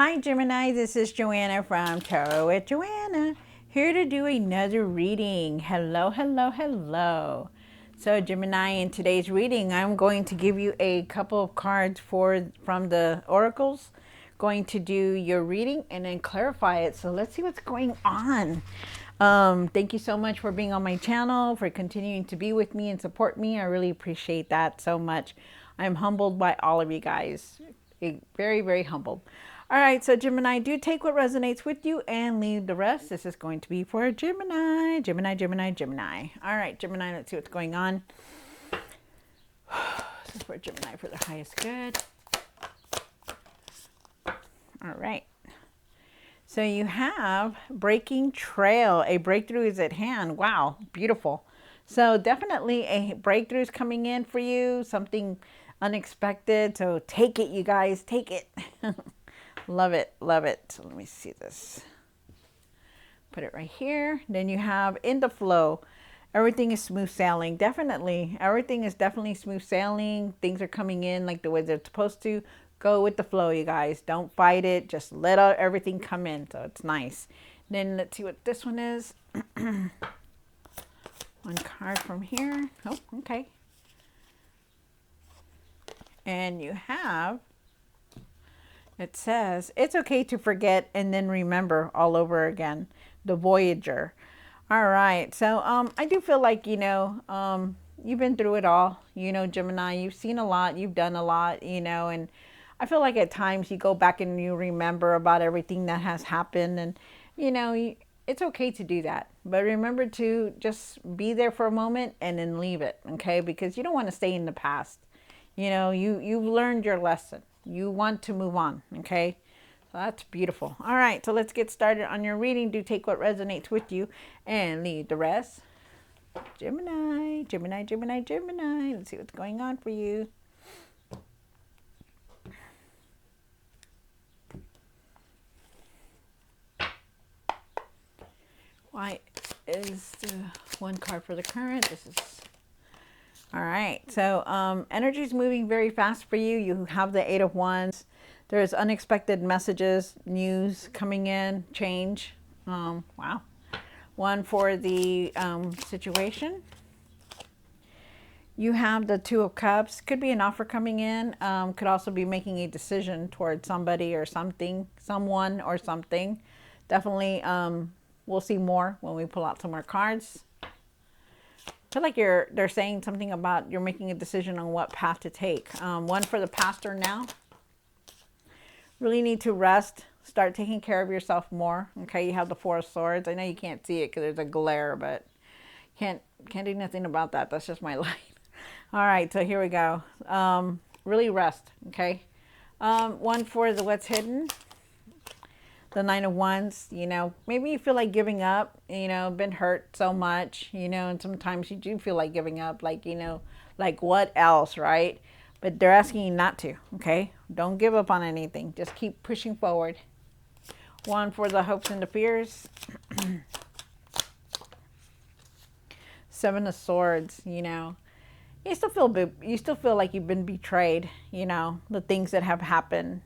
Hi Gemini, this is Joanna from Tarot with Joanna, here to do another reading. Hello, hello, hello. So Gemini, in today's reading, I'm going to give you a couple of cards from the oracles. Going to do your reading and then clarify it. So let's see what's going on. Thank you so much for being on my channel, for continuing to be with me and support me. I really appreciate that so much. I'm humbled by all of you guys. Very, very humbled. All right, so Gemini, do take what resonates with you and leave the rest. This is going to be for Gemini. Gemini, Gemini, Gemini. All right, Gemini, let's see what's going on. This is for Gemini for the highest good. All right. So you have breaking trail. A breakthrough is at hand. Wow, beautiful. So definitely a breakthrough is coming in for you. Something unexpected. So take it, you guys. Take it. Love it. Love it. So let me see this. Put it right here. Then you have in the flow. Everything is smooth sailing. Definitely. Everything is definitely smooth sailing. Things are coming in like the way they're supposed to. Go with the flow, you guys. Don't fight it. Just let everything come in. So it's nice. Then let's see what this one is. One card from here. Oh, okay. And you have, it says, it's okay to forget and then remember all over again. The Voyager. All right. So I do feel like, you've been through it all. Gemini, you've seen a lot. You've done a lot, and I feel like at times you go back and you remember about everything that has happened. And, it's okay to do that. But remember to just be there for a moment and then leave it, okay? Because you don't want to stay in the past. You've learned your lesson. You want to move on, okay? So that's beautiful. All right, so let's get started on your reading. Do take what resonates with you and leave the rest. Gemini, Gemini, Gemini, Gemini. Let's see what's going on for you. Why is the one card for the current? This is all right. So energy is moving very fast for you. You have the Eight of Wands. There's unexpected messages, news coming in, change. Wow. One for the situation. You have the Two of Cups. Could be an offer coming in. Could also be making a decision towards somebody or something, someone or something. Definitely. We'll see more when we pull out some more cards. I feel like they're saying something about you're making a decision on what path to take. One for the pastor now. Really need to rest. Start taking care of yourself more. Okay, you have the Four of Swords. I know you can't see it because there's a glare, but can't do nothing about that. That's just my light. All right, so here we go. Really rest. Okay. One for the what's hidden. The Nine of Wands, maybe you feel like giving up, been hurt so much, and sometimes you do feel like giving up, like what else, right? But they're asking you not to, okay? Don't give up on anything. Just keep pushing forward. One for the hopes and the fears. Seven of Swords, you still feel like you've been betrayed, the things that have happened.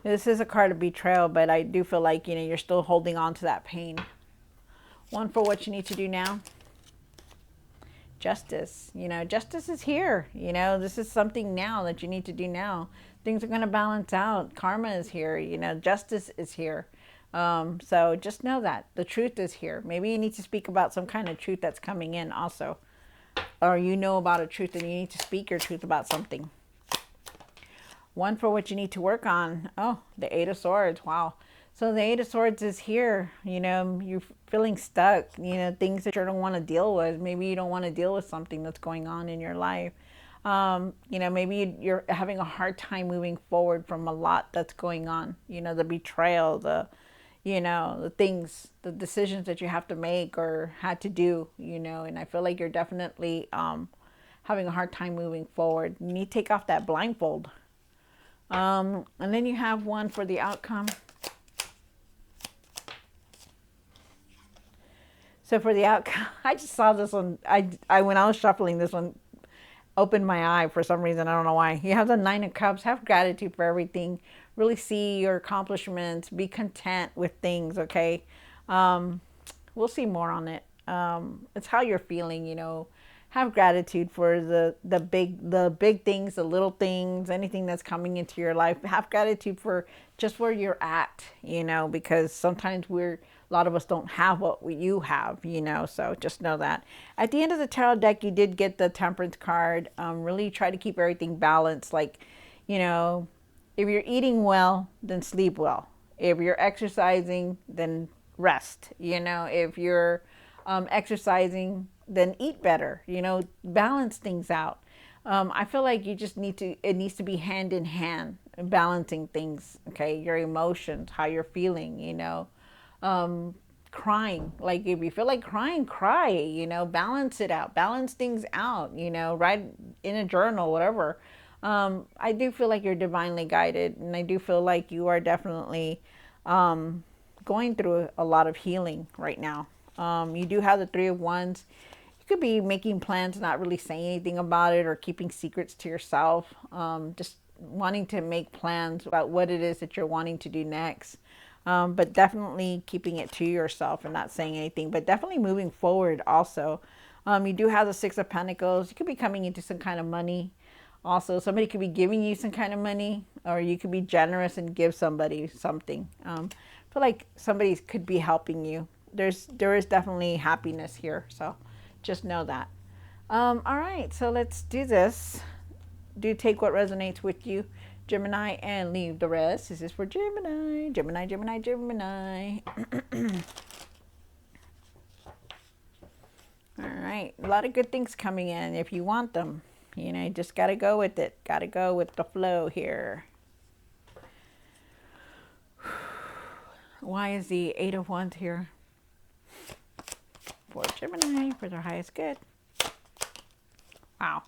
This is a card of betrayal, but I do feel like, you're still holding on to that pain. One for what you need to do now. Justice. Justice is here. This is something now that you need to do now. Things are going to balance out. Karma is here. Justice is here. So just know that. The truth is here. Maybe you need to speak about some kind of truth that's coming in also. Or about a truth and you need to speak your truth about something. One for what you need to work on. Oh, the Eight of Swords. Wow. So the Eight of Swords is here. You're feeling stuck. Things that you don't want to deal with. Maybe you don't want to deal with something that's going on in your life. Maybe you're having a hard time moving forward from a lot that's going on. The betrayal, the things, the decisions that you have to make or had to do, and I feel like you're definitely having a hard time moving forward. You need to take off that blindfold. And then you have one for the outcome. So for the outcome, I just saw this one. When I was shuffling this one, opened my eye for some reason. I don't know why. You have the Nine of Cups. Have gratitude for everything. Really see your accomplishments. Be content with things, okay? We'll see more on it. It's how you're feeling, you know. Have gratitude for the big things, the little things, anything that's coming into your life. Have gratitude for just where you're at, you know, because sometimes a lot of us don't have what you have, you know, so just know that. At the end of the tarot deck, you did get the Temperance card. Really try to keep everything balanced. Like, you know, if you're eating well, then sleep well. If you're exercising, then rest. You know, if you're exercising, then eat better. You know, balance things out. I feel like you just it needs to be hand in hand, balancing things, okay? Your emotions, how you're feeling, you know. Crying, like if you feel like crying, cry, you know, balance it out, balance things out, you know, write in a journal, whatever. I do feel like you're divinely guided, and I do feel like you are definitely going through a lot of healing right now. You do have the Three of Wands. You could be making plans, not really saying anything about it, or keeping secrets to yourself. Just wanting to make plans about what it is that you're wanting to do next. But definitely keeping it to yourself and not saying anything, but definitely moving forward also. You do have the Six of Pentacles. You could be coming into some kind of money. Also, somebody could be giving you some kind of money, or you could be generous and give somebody something. I feel like somebody could be helping you. There is definitely happiness here, so just know that. All right, so let's do this. Do take what resonates with you, Gemini, and leave the rest. This is for Gemini, Gemini, Gemini, Gemini. All right, a lot of good things coming in if you want them. You know, you just got to go with it. Got to go with the flow here. Why is the Eight of Wands here? For Gemini, for their highest good. Wow.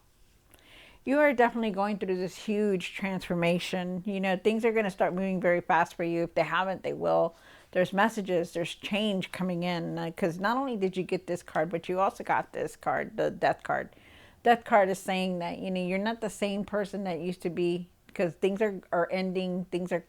You are definitely going through this huge transformation. You know, things are going to start moving very fast for you. If they haven't, they will. There's messages, there's change coming in. Because not only did you get this card, but you also got this card, the Death card. Death card is saying that, you know, you're not the same person that used to be, because things are ending, things are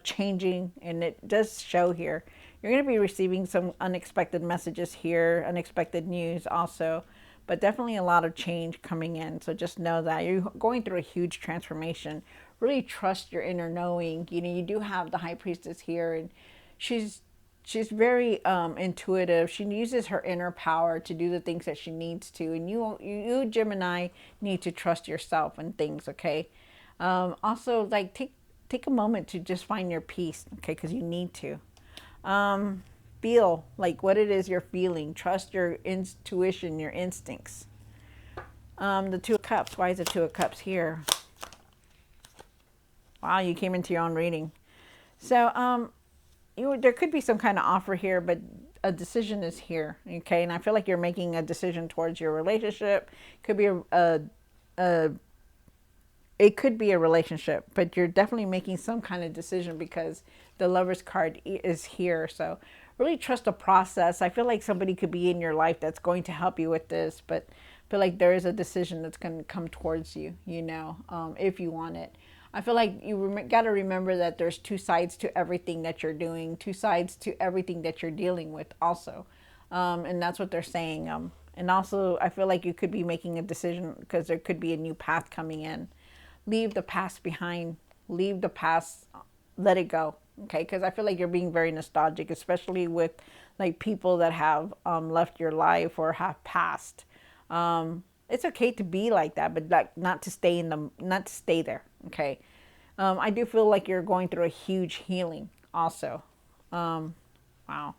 changing, and it does show here. You're going to be receiving some unexpected messages here, unexpected news also, but definitely a lot of change coming in. So just know that you're going through a huge transformation. Really trust your inner knowing. You know, you do have the High Priestess here, and she's very intuitive. She uses her inner power to do the things that she needs to. And you Gemini, need to trust yourself and things, okay? Also, like, take a moment to just find your peace, okay? Because you need to. Feel like what it is you're feeling. Trust your intuition, your instincts. The Two of Cups. Why is the Two of Cups here? Wow, you came into your own reading. So, there could be some kind of offer here, but a decision is here, okay? And I feel like you're making a decision towards your relationship. Could be it could be a relationship, but you're definitely making some kind of decision because the Lover's card is here. So really trust the process. I feel like somebody could be in your life that's going to help you with this, but I feel like there is a decision that's going to come towards you, you know, if you want it. I feel like you got to remember that there's two sides to everything that you're doing, two sides to everything that you're dealing with also. And that's what they're saying. And also, I feel like you could be making a decision because there could be a new path coming in. Leave the past behind. Leave the past. Let it go. Okay? Because I feel like you're being very nostalgic, especially with like people that have left your life or have passed. It's okay to be like that, but like not to stay there. Okay. I do feel like you're going through a huge healing also. Wow.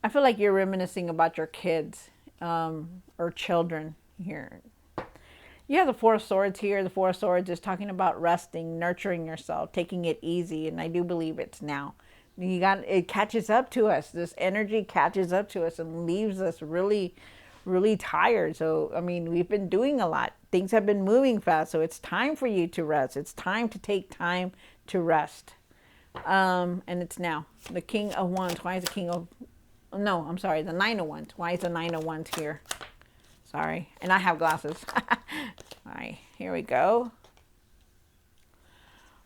I feel like you're reminiscing about your kids, or children here. You have the Four of Swords here. The Four of Swords is talking about resting, nurturing yourself, taking it easy. And I do believe it's now. It catches up to us. This energy catches up to us and leaves us really, really tired. So, I mean, we've been doing a lot. Things have been moving fast. So it's time for you to rest. It's time to take time to rest. And it's now. The King of Wands. Why is the King of... No, I'm sorry. The Nine of Wands. Why is the Nine of Wands here? Sorry. And I have glasses. All right, here we go.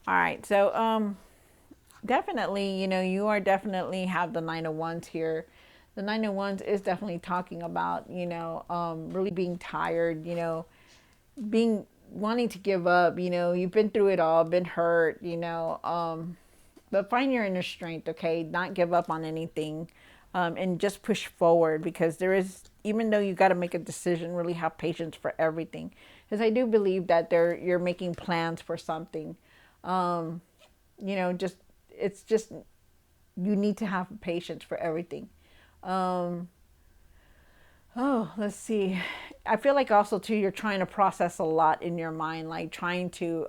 All right, so definitely, you are definitely have the Nine of Wands here. The Nine of Wands is definitely talking about, really being tired, being wanting to give up. You've been through it all, been hurt, but find your inner strength, okay? Not give up on anything, and just push forward, because there is, even though you got to make a decision, really have patience for everything. Because I do believe that you're making plans for something. Um, just it's just you need to have patience for everything. Um, oh, let's see. I feel like also too you're trying to process a lot in your mind, like trying to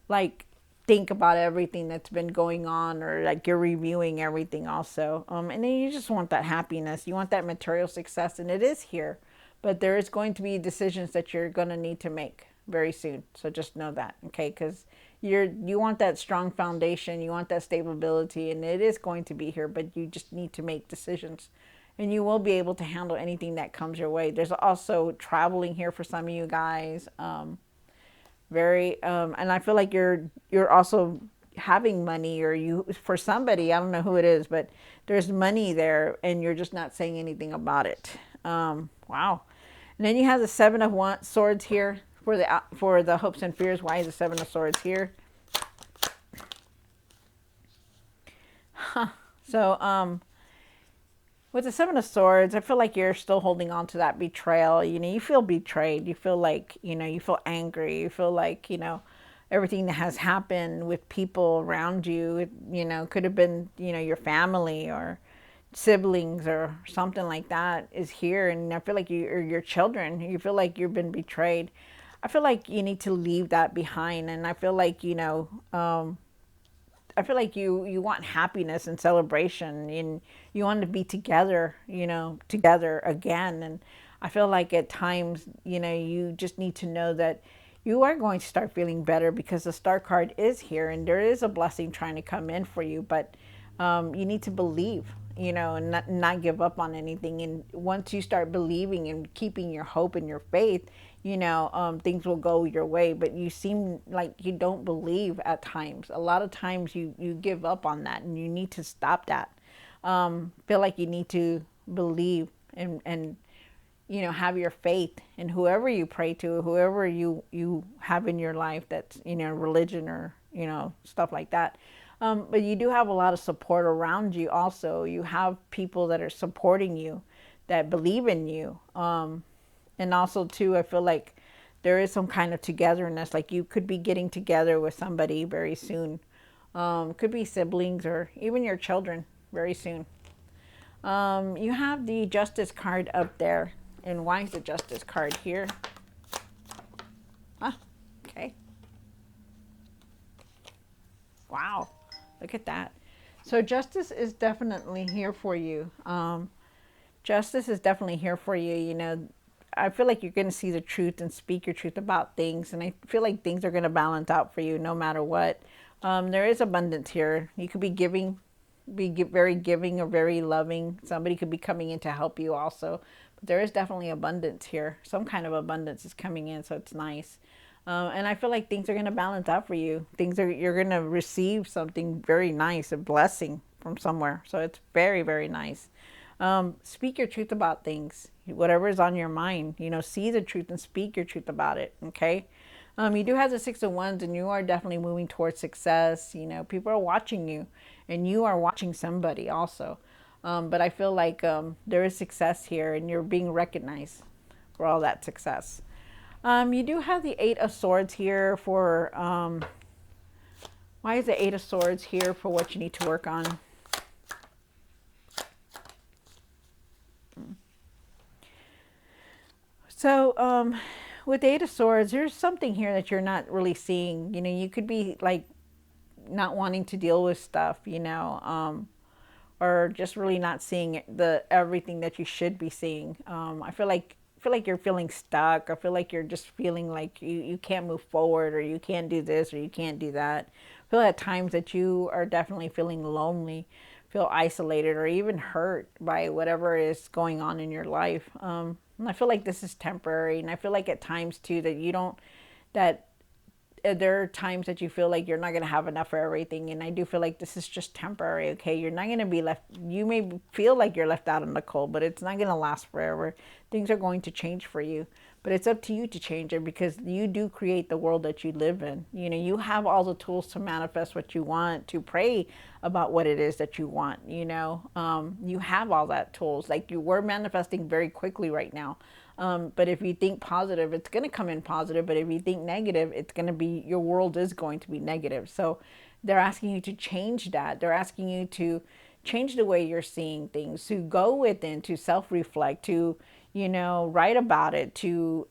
like think about everything that's been going on, or like you're reviewing everything also. And then you just want that happiness, you want that material success, and it is here, but there is going to be decisions that you're going to need to make very soon. So just know that, okay? Because you want that strong foundation, you want that stability, and it is going to be here, but you just need to make decisions, and you will be able to handle anything that comes your way. There's also traveling here for some of you guys. Very and I feel like you're also having money, or you, for somebody, I don't know who it is, but there's money there and you're just not saying anything about it. Wow. And then you have the Seven of Swords here for the hopes and fears. Why is the Seven of Swords here? So with the Seven of Swords, I feel like you're still holding on to that betrayal. You feel betrayed. You feel like, you feel angry. You feel like, everything that has happened with people around you, could have been, your family or siblings or something like that is here. And I feel like or your children, you feel like you've been betrayed. I feel like you need to leave that behind. And I feel like, I feel like you want happiness and celebration, and you want to be together, together again. And I feel like at times, you just need to know that you are going to start feeling better, because the Star card is here and there is a blessing trying to come in for you. But you need to believe, and not give up on anything. And once you start believing and keeping your hope and your faith, things will go your way. But you seem like you don't believe at times. A lot of times you give up on that, and you need to stop that. Feel like you need to believe, and have your faith in whoever you pray to, whoever you have in your life, that's, religion or, stuff like that. But you do have a lot of support around you also. You have people that are supporting you, that believe in you. And also too, I feel like there is some kind of togetherness. Like you could be getting together with somebody very soon. Could be siblings or even your children very soon. You have the Justice card up there. And why is the Justice card here? Huh, okay. Wow, look at that. So justice is definitely here for you. Justice is definitely here for you. I feel like you're going to see the truth and speak your truth about things. And I feel like things are going to balance out for you no matter what. There is abundance here. You could be giving, very giving or very loving. Somebody could be coming in to help you also. But there is definitely abundance here. Some kind of abundance is coming in, so it's nice. And I feel like things are going to balance out for you. You're going to receive something very nice, a blessing from somewhere. So it's very, very nice. Speak your truth about things, whatever is on your mind. See the truth and speak your truth about it. Okay. You do have the Six of Wands, and you are definitely moving towards success. People are watching you, and you are watching somebody also. But I feel like there is success here, and you're being recognized for all that success. You do have the Eight of Swords here for, why is the Eight of Swords here for what you need to work on? So, with the Eight of Swords, there's something here that you're not really seeing. You could be like not wanting to deal with stuff, or just really not seeing everything that you should be seeing. I feel like you're feeling stuck. I feel like you're just feeling like you can't move forward, or you can't do this, or you can't do that. I feel at times that you are definitely feeling lonely. feel isolated or even hurt by whatever is going on in your life. And I feel like this is temporary, and I feel like at times too that you don't that there are times that you feel like you're not going to have enough for everything, and I do feel like this is just temporary. Okay, you're not going to be left, you may feel like you're left out in the cold, but it's not going to last forever. Things are going to change for you, but it's up to you to change it, because you do create the world that you live in. You know, you have all the tools to manifest what you want, to pray about what it is that you want. You know, you have all that tools. Like, you were manifesting very quickly right now. But if you think positive, it's going to come in positive. But if you think negative, it's going to be, your world is going to be negative. So they're asking you to change that. They're asking you to change the way you're seeing things, to go within, to self-reflect, to, you know, write about it, to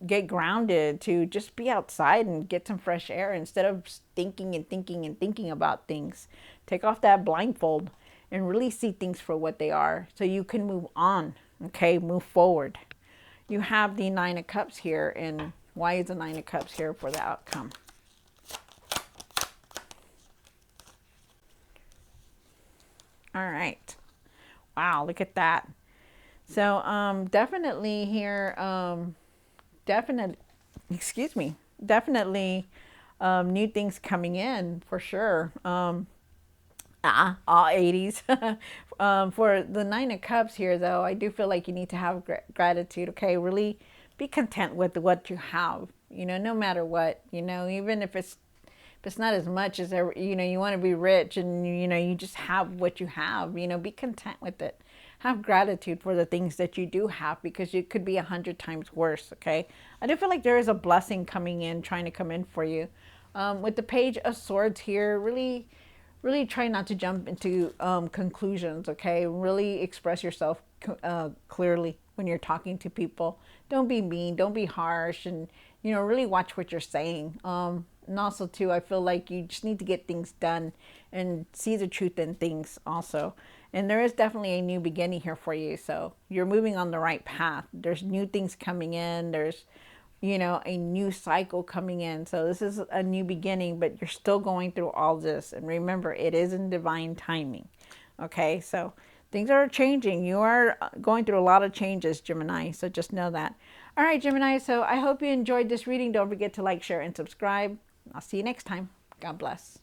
get grounded, to just be outside and get some fresh air instead of thinking and thinking and thinking about things. Take off that blindfold and really see things for what they are, so you can move on. Okay, move forward. You have the Nine of Cups here, and why is the Nine of Cups here for the outcome? All right. Wow, look at that. So definitely here, definitely, excuse me, definitely new things coming in for sure. All 80s. For the Nine of Cups here, though, I do feel like you need to have gratitude. Okay, really be content with what you have. You know, no matter what. You know, even if it's not as much as ever, you know, you want to be rich, and you know, you just have what you have. You know, be content with it. Have gratitude for the things that you do have, because it could be 100 times worse. Okay, I do feel like there is a blessing coming in, trying to come in for you. With the Page of Swords here, really try not to jump into conclusions. Okay, really express yourself clearly when you're talking to people. Don't be mean, don't be harsh, and you know, really watch what you're saying. And also too, I feel like you just need to get things done and see the truth in things also. And there is definitely a new beginning here for you, so you're moving on the right path. There's new things coming in. There's, you know, a new cycle coming in. So this is a new beginning, but you're still going through all this. And remember, it is in divine timing. Okay, so things are changing. You are going through a lot of changes, Gemini. So just know that. All right, Gemini. So I hope you enjoyed this reading. Don't forget to like, share, and subscribe. I'll see you next time. God bless.